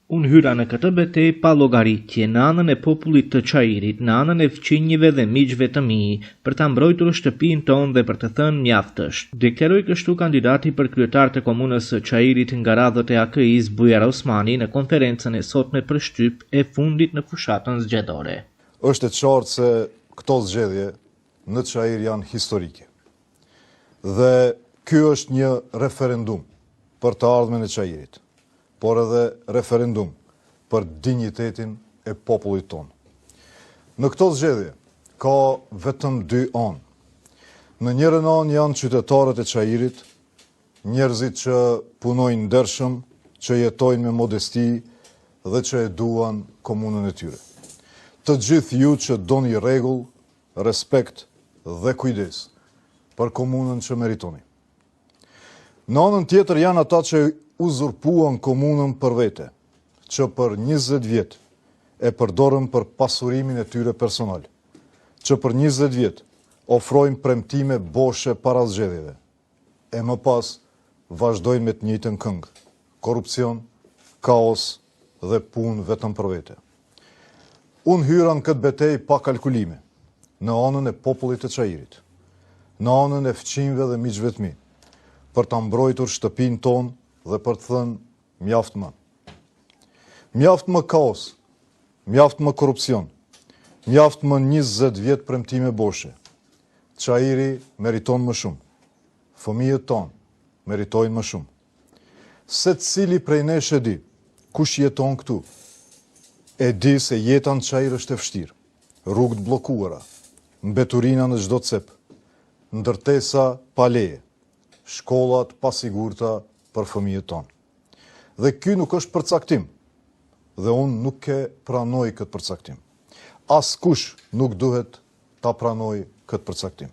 Unë hyra në këtë betejë pa llogaritje në anën e popullit të Çajirit, në anën e fqinjëve dhe miqve të mi, për ta mbrojtur shtëpinë tonë dhe për të thënë mjaft është. Deklaroi kështu kandidati për kryetar të komunës së Çajirit nga radhët e AKI-s Bujar Osmani në konferencën e sotme për shtyp e fundit në fushatën zgjedhore. Është e qartë se këto zgjedhje në Çajir janë historike. Dhe ky është një referendum për të ardhmen e Çajirit, por edhe referendum për dinjitetin e popullit tonë. Në këto zgjedhje ka vetëm dy anë. Në njërën anë janë qytetarët e Çajirit, njerëzit që punojnë ndershëm, që jetojnë me modesti dhe që e duan komunën e tyre. Të gjithë ju që doni rregull, respekt dhe kujdes për komunën që meritoni. Në anën tjetër janë ata që uzurpuan komunën për vete, që për 20 vjet e përdorën për pasurimin e tyre personal, që për 20 vjet ofrojnë premtime boshe para zgjedhjeve, e më pas vazhdojnë me të njëjtën këngë, korrupsion, kaos dhe punë vetëm për vete. Unë hyra në këtë betejë pa kalkulime, në anën e popullit të Çajirit, në anën e fqinjve dhe miqve të mi, për ta mbrojtur shtëpinë tonë dhe për të thënë mjaft më. Mjaft më kaos, mjaft më korrupsion, mjaft më 20 vjet premtime boshe. Çajiri meriton më shumë. Fëmijët tonë meritojnë më shumë. Secili prej nesh e di kush jeton këtu. E di se jeta në Çajir është e vështirë. Rrugët bllokuara, mbeturina në çdo cep, ndërtesa pa leje, shkollat pa sigurta për fëmijët tonë. Dhe ky nuk është përcaktim, dhe unë nuk e pranoj këtë përcaktim. Askush nuk duhet ta pranoj këtë përcaktim.